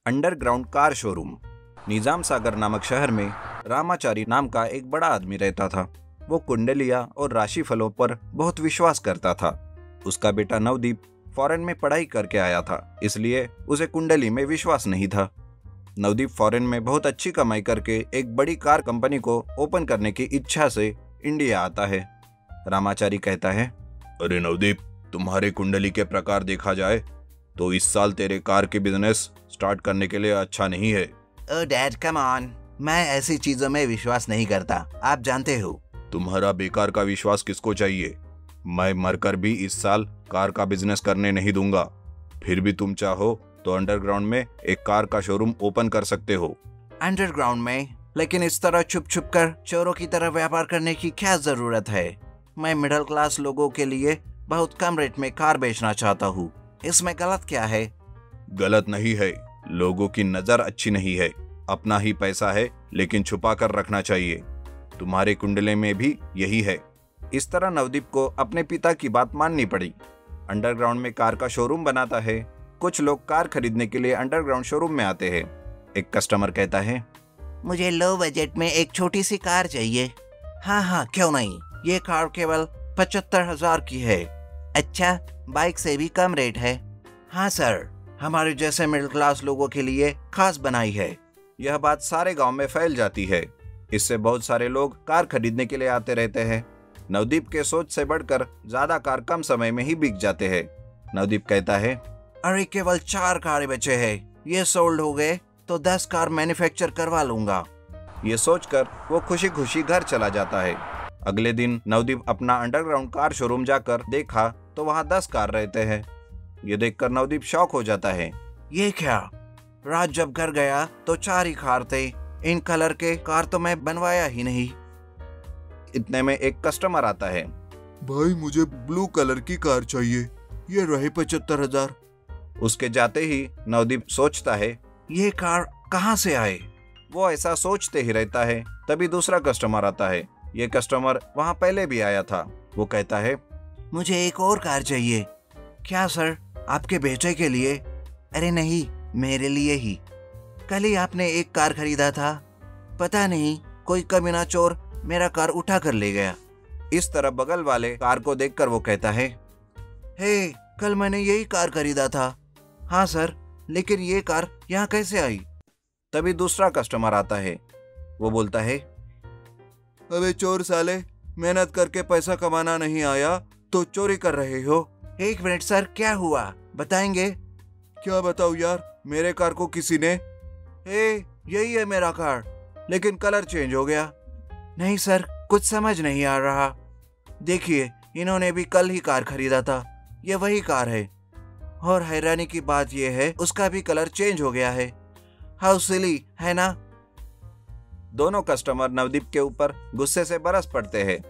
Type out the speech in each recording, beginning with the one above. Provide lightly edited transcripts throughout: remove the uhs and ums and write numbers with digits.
Underground car showroom. Nizam Sagar नामक शहर में रामाचारी नाम का एक बड़ा आदमी रहता था। वो कुंडलिया और राशिफलों पर बहुत विश्वास करता था। उसका बेटा नवदीप फॉरेन में पढ़ाई करके आया था, इसलिए उसे कुंडली में विश्वास नहीं था। नवदीप फॉरेन में बहुत अच्छी कमाई करके एक बड़ी कार कंपनी को ओपन करने की इच्छा से इंडिया आता है। रामाचारी कहता है, अरे नवदीप, तुम्हारे कुंडली के प्रकार देखा जाए तो इस साल तेरे कार की बिजनेस स्टार्ट करने के लिए अच्छा नहीं है। ओ डैड कम ऑन, मैं ऐसी चीजों में विश्वास नहीं करता, आप जानते हो। तुम्हारा बेकार का विश्वास किसको चाहिए? मैं मरकर भी इस साल कार का बिजनेस करने नहीं दूंगा। फिर भी तुम चाहो तो अंडरग्राउंड में एक कार का शोरूम ओपन कर सकते हो। अंडरग्राउंड में? लेकिन इस तरह छुप छुप कर चोरों की तरह व्यापार करने की क्या जरूरत है? मैं मिडिल क्लास लोगों के लिए बहुत कम रेट में कार बेचना चाहता हूँ, इसमें गलत क्या है? गलत नहीं है, लोगों की नजर अच्छी नहीं है। अपना ही पैसा है लेकिन छुपा कर रखना चाहिए। तुम्हारे कुंडले में भी यही है। इस तरह नवदीप को अपने पिता की बात माननी पड़ी। अंडरग्राउंड में कार का शोरूम बनाता है। कुछ लोग कार खरीदने के लिए अंडरग्राउंड शोरूम में आते हैं। एक कस्टमर कहता है, मुझे लो बजट में एक छोटी सी कार चाहिए। हाँ, क्यों नहीं, ये कार केवल 75,000 की है। अच्छा, बाइक से भी कम रेट है। हाँ सर, हमारे जैसे मिडिल क्लास लोगों के लिए खास बनाई है। यह बात सारे गांव में फैल जाती है। इससे बहुत सारे लोग कार खरीदने के लिए आते रहते हैं। नवदीप के सोच से बढ़कर ज्यादा कार कम समय में ही बिक जाते हैं। नवदीप कहता है, अरे केवल 4 कारें बचे हैं, ये सोल्ड हो गए तो 10 कार मैन्युफैक्चर करवा लूंगा। ये सोचकर वो खुशी खुशी घर चला जाता है। अगले दिन नवदीप अपना अंडरग्राउंड कार शोरूम जाकर देखा तो वहाँ 10 कार रहते हैं। ये देखकर नवदीप शॉक हो जाता है। ये क्या? रात जब घर गया तो 4 ही कार थे। इन कलर के कार तो मैं बनवाया ही नहीं। इतने में एक कस्टमर आता है। भाई, मुझे ब्लू कलर की कार चाहिए, ये रहे 75,000। उसके जाते ही नवदीप सोचता है, ये कार कहाँ से आए? वो ऐसा सोचते ही रहता है। तभी दूसरा कस्टमर आता है। ये कस्टमर वहाँ पहले भी आया था। वो कहता है, मुझे एक और कार चाहिए। क्या सर, आपके बेटे के लिए? अरे नहीं, मेरे लिए ही। कल ही आपने एक कार खरीदा था, पता नहीं कोई कमीना चोर मेरा कार उठा कर ले गया। इस तरह बगल वाले कार को देखकर वो कहता है, हे, कल मैंने यही कार खरीदा था। हाँ सर, लेकिन ये कार यहाँ कैसे आई? तभी दूसरा कस्टमर आता है। वो बोलता है, अबे चोर साले, मेहनत करके पैसा कमाना नहीं आया तो चोरी कर रहे हो। एक मिनट सर, क्या हुआ बताएंगे? क्या बताऊं यार, मेरे कार को किसी ने यही है मेरा कार, लेकिन कलर चेंज हो गया। नहीं सर, कुछ समझ नहीं आ रहा। देखिए, इन्होंने भी कल ही कार खरीदा था, ये वही कार है। और हैरानी की बात यह है, उसका भी कलर चेंज हो गया है। हाउ सिली है ना? दोनों कस्टमर नवदीप के ऊपर गुस्से से बरस पड़ते हैं।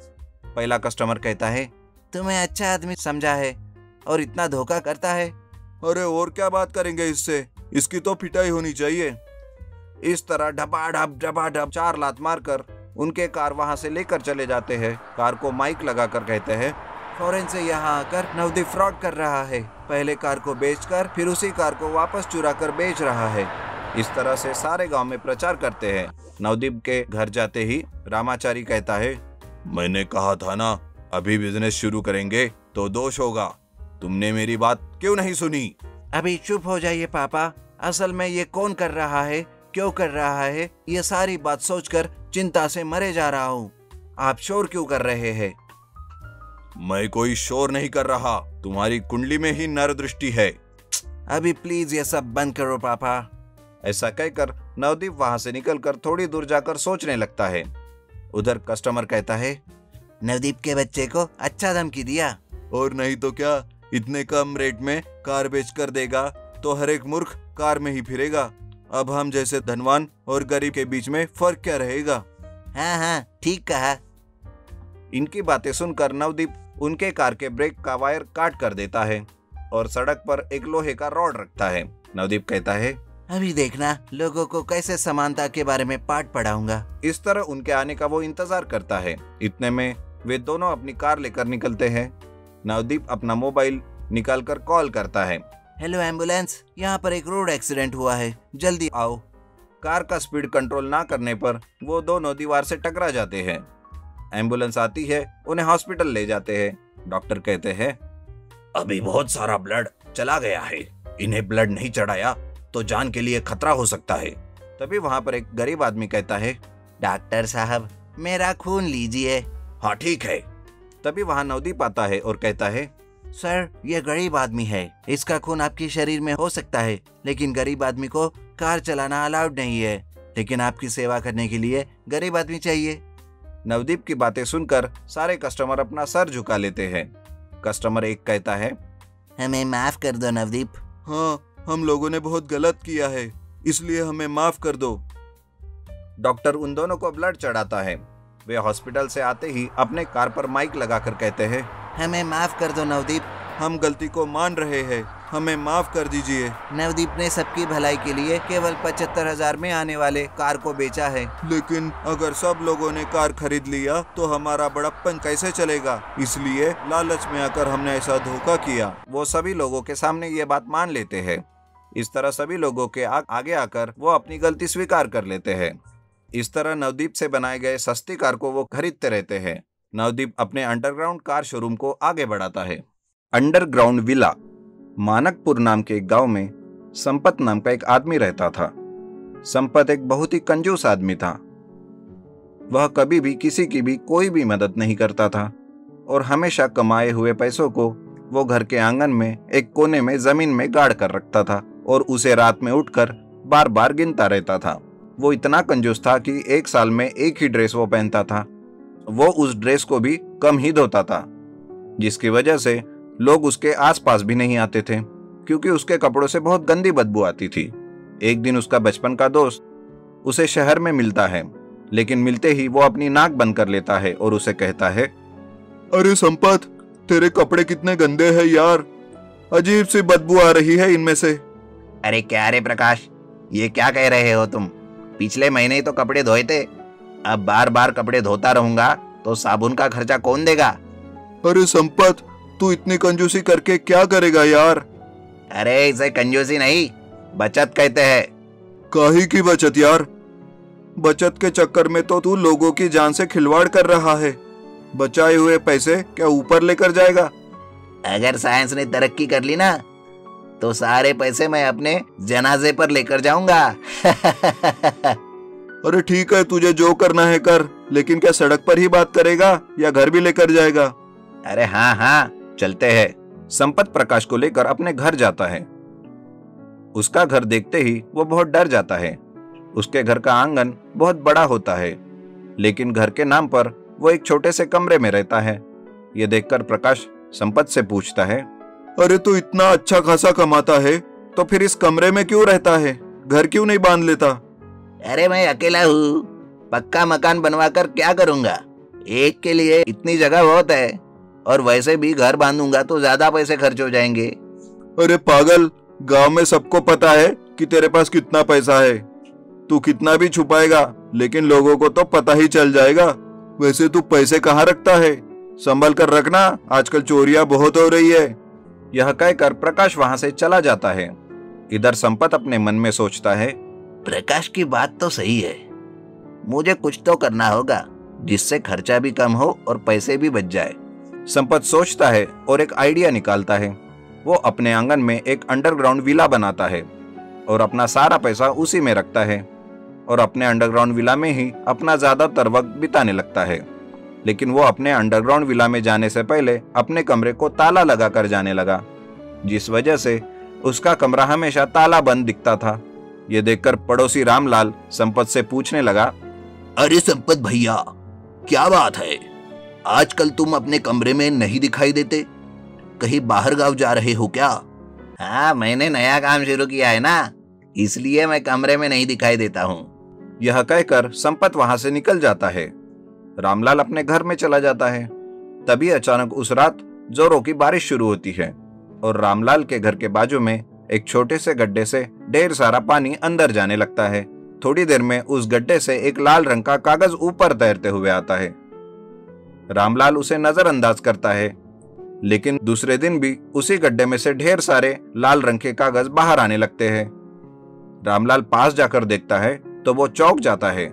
पहला कस्टमर कहता है, तुम्हें अच्छा आदमी समझा है और इतना धोखा करता है। अरे और क्या बात करेंगे इससे, इसकी तो पिटाई होनी चाहिए। इस तरह ढपाढप 4 लात मारकर उनके कार वहां से लेकर चले जाते हैं। कार को माइक लगाकर कहते हैं, फॉरेन से यहाँ आकर नवदीप फ्रॉड कर रहा है। पहले कार को बेचकर फिर उसी कार को वापस चुरा कर बेच रहा है। इस तरह से सारे गांव में प्रचार करते हैं। नवदीप के घर जाते ही रामाचारी कहता है, मैंने कहा था ना, अभी बिजनेस शुरू करेंगे तो दोष होगा। तुमने मेरी बात क्यों नहीं सुनी? अभी चुप हो जाइए पापा। असल में ये कौन कर रहा है, क्यों कर रहा है, ये सारी बात सोचकर चिंता से मरे जा रहा हूँ। आप शोर क्यों कर रहे हैं? मैं कोई शोर नहीं कर रहा, तुम्हारी कुंडली में ही नर दृष्टि है। अभी प्लीज ये सब बंद करो पापा। ऐसा कहकर नवदीप वहां से निकलकर थोड़ी दूर जाकर सोचने लगता है। उधर कस्टमर कहता है, नवदीप के बच्चे को अच्छा धमकी दिया। और नहीं तो क्या, इतने कम रेट में कार बेचकर देगा तो हर एक मूर्ख कार में ही फिरेगा। अब हम जैसे धनवान और गरीब के बीच में फर्क क्या रहेगा? हाँ, ठीक कहा। इनकी बातें सुनकर नवदीप उनके कार के ब्रेक का वायर काट कर देता है और सड़क पर एक लोहे का रॉड रखता है। नवदीप कहता है, अभी देखना लोगों को कैसे समानता के बारे में पाठ पढ़ाऊंगा। इस तरह उनके आने का वो इंतजार करता है। इतने में वे दोनों अपनी कार लेकर निकलते हैं। नवदीप अपना मोबाइल निकालकर कॉल करता है। हेलो एम्बुलेंस, यहाँ पर एक रोड एक्सीडेंट हुआ है, जल्दी आओ। कार का स्पीड कंट्रोल ना करने पर वो दोनों दीवार से टकरा जाते हैं। एम्बुलेंस आती है, उन्हें हॉस्पिटल ले जाते हैं। डॉक्टर कहते हैं, अभी बहुत सारा ब्लड चला गया है, इन्हें ब्लड नहीं चढ़ाया तो जान के लिए खतरा हो सकता है। तभी वहां पर एक गरीब आदमी कहता है, डॉक्टर साहब, मेरा खून लीजिए। हाँ ठीक है। तभी वहां नवदीप आता है और कहता है, सर, ये गरीब आदमी है, इसका खून आपके शरीर में हो सकता है, लेकिन गरीब आदमी को कार चलाना अलाउड नहीं है। लेकिन आपकी सेवा करने के लिए गरीब आदमी चाहिए। नवदीप की बातें सुनकर सारे कस्टमर अपना सर झुका लेते हैं। कस्टमर एक कहता है, हमें माफ कर दो नवदीप। हाँ, हम लोगों ने बहुत गलत किया है, इसलिए हमें माफ कर दो। डॉक्टर उन दोनों को ब्लड चढ़ाता है। वे हॉस्पिटल से आते ही अपने कार पर माइक लगाकर कहते हैं, हमें माफ कर दो नवदीप। हम गलती को मान रहे हैं, हमें माफ कर दीजिए। नवदीप ने सबकी भलाई के लिए केवल 75,000 में आने वाले कार को बेचा है। लेकिन अगर सब लोगों ने कार खरीद लिया तो हमारा बड़प्पन कैसे चलेगा, इसलिए लालच में आकर हमने ऐसा धोखा किया। वो सभी लोगों के सामने ये बात मान लेते हैं। इस तरह सभी लोगों के आगे आकर वो अपनी गलती स्वीकार कर लेते हैं। इस तरह नवदीप से बनाए गए सस्ती कार को वो खरीदते रहते हैं। नवदीप अपने अंडरग्राउंड कार शोरूम को आगे बढ़ाता है। Underground villa. मानकपुर नाम के एक गांव में संपत नाम का एक आदमी रहता था। संपत एक बहुत ही कंजूस आदमी था। वह कभी भी किसी की भी कोई भी मदद नहीं करता था और हमेशा कमाए हुए पैसों को वो घर के आंगन में एक कोने में जमीन में गाड़ कर रखता था और उसे रात में उठकर बार बार गिनता रहता था। वो इतना कंजूस था कि एक साल में एक ही ड्रेस वो पहनता था। वो उस ड्रेस को भी कम ही धोता था, जिसकी वजह से लोग उसके आसपास भी नहीं आते थे, क्योंकि उसके कपड़ों से बहुत गंदी बदबू आती थी। एक दिन उसका बचपन का दोस्त उसे शहर में मिलता है, लेकिन मिलते ही वो अपनी नाक बंद कर लेता है और उसे कहता है, अरे संपत, तेरे कपड़े कितने गंदे हैं यार, अजीब सी बदबू आ रही है इनमें से। अरे क्या रे प्रकाश, ये क्या कह रहे हो तुम? पिछले महीने ही तो कपड़े धोए थे, अब बार बार कपड़े धोता रहूंगा तो साबुन का खर्चा कौन देगा? अरे संपत, तू इतनी कंजूसी करके क्या करेगा यार? अरे इसे कंजूसी नहीं, बचत कहते हैं। काहे की बचत यार? बचत के चक्कर में तो तू लोगों की जान से खिलवाड़ कर रहा है। बचाए हुए पैसे क्या ऊपर लेकर जाएगा? अगर साइंस ने तरक्की कर ली ना, तो सारे पैसे मैं अपने जनाजे पर लेकर जाऊंगा। अरे ठीक है, तुझे जो करना है कर, लेकिन क्या सड़क पर ही बात करेगा या घर भी लेकर जाएगा? अरे हाँ हाँ, चलते हैं। संपत प्रकाश को लेकर अपने घर जाता है। उसका घर देखते ही वो बहुत डर जाता है। उसके घर का आंगन बहुत बड़ा होता है, लेकिन घर के नाम पर वो एक छोटे से कमरे में रहता है। ये देखकर प्रकाश संपत से पूछता है, अरे तू इतना अच्छा खासा कमाता है तो फिर इस कमरे में क्यों रहता है? घर क्यों नहीं बांध लेता? अरे मैं अकेला हूँ, पक्का मकान बनवाकर क्या करूंगा? एक के लिए इतनी जगह बहुत है, और वैसे भी घर बांधूंगा तो ज्यादा पैसे खर्च हो जाएंगे। अरे पागल, गांव में सबको पता है कि तेरे पास कितना पैसा है। तू कितना भी छुपाएगा, लेकिन लोगों को तो पता ही चल जाएगा। वैसे तू पैसे कहाँ रखता है? संभल कर रखना, आजकल चोरियां बहुत हो रही है। यह कहकर प्रकाश वहां से चला जाता है। इधर संपत अपने मन में सोचता है, प्रकाश की बात तो सही है, मुझे कुछ तो करना होगा जिससे खर्चा भी कम हो और पैसे भी बच जाए। संपत सोचता है और एक आइडिया निकालता है। वो अपने आंगन में एक अंडरग्राउंड विला बनाता है और अपना सारा पैसा उसी में रखता है और अपने अंडरग्राउंड विला में ही अपना ज्यादातर वक्त बिताने लगता है। लेकिन वो अपने अंडरग्राउंड विला में जाने से पहले अपने कमरे को ताला लगाकर जाने लगा, जिस वजह से उसका कमरा हमेशा ताला बंद दिखता था। ये देखकर पड़ोसी रामलाल संपत से पूछने लगा, अरे संपत भैया, क्या बात है? आजकल तुम अपने कमरे में नहीं दिखाई देते, कहीं बाहर गांव जा रहे हो क्या? हाँ, मैंने नया काम शुरू किया है ना, इसलिए मैं कमरे में नहीं दिखाई देता हूँ। यह कहकर संपत वहां से निकल जाता है। रामलाल अपने घर में चला जाता है। तभी अचानक उस रात जोरों की बारिश शुरू होती है और रामलाल के घर के बाजू में एक छोटे से गड्ढे से ढेर सारा पानी अंदर जाने लगता है। थोड़ी देर में उस गड्ढे से एक लाल रंग का कागज ऊपर तैरते हुए आता है। रामलाल उसे नजरअंदाज करता है, लेकिन दूसरे दिन भी उसी गड्ढे में से ढेर सारे लाल रंग के कागज बाहर आने लगते हैं। रामलाल पास जाकर देखता है तो वो चौंक जाता है।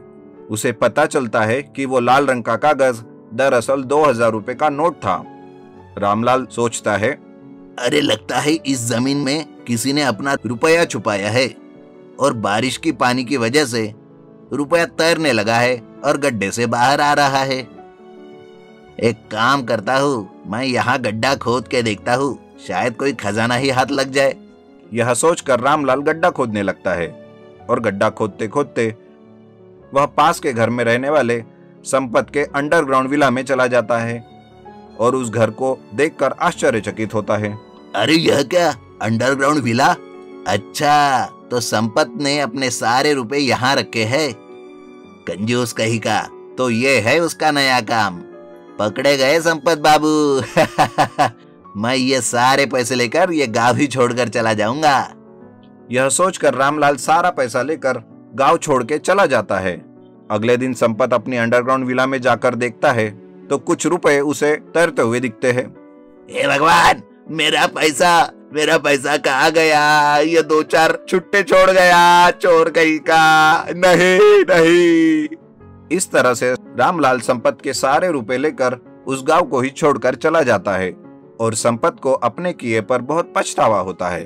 उसे पता चलता है कि वो लाल रंग का कागज दरअसल 2000 रुपए का नोट था। रामलाल सोचता है, अरे लगता है इस जमीन में किसी ने अपना रुपया छुपाया है और बारिश की पानी की वजह से रुपया तैरने लगा है और गड्ढे से बाहर आ रहा है। एक काम करता हूँ, मैं यहाँ गड्ढा खोद के देखता हूँ, शायद कोई खजाना ही हाथ लग जाए। यह सोचकर रामलाल गड्ढा खोदने लगता है और गड्ढा खोदते खोदते वह पास के घर में रहने वाले संपत के अंडरग्राउंड विला में चला जाता है और उस घर को देखकर आश्चर्यचकित होता है। अरे यह क्या, अंडरग्राउंड विला? अच्छा, तो संपत ने अपने सारे रुपए यहाँ रखे हैं। कंजूस कहीं का, तो ये है उसका नया काम। पकड़े गए संपत बाबू। मैं ये सारे पैसे लेकर ये गांव ही छोड़कर चला जाऊंगा। यह सोचकर रामलाल सारा पैसा लेकर गांव छोड़ के चला जाता है। अगले दिन संपत अपनी अंडरग्राउंड विला में जाकर देखता है तो कुछ रुपए उसे तैरते हुए दिखते हैं। हे भगवान, मेरा पैसा कहाँ गया? ये 2-4 छुट्टे छोड़ गया, चोर कहीं का। नहीं नहीं। इस तरह से रामलाल संपत के सारे रुपए लेकर उस गांव को ही छोड़कर चला जाता है और संपत को अपने किए पर बहुत पछतावा होता है।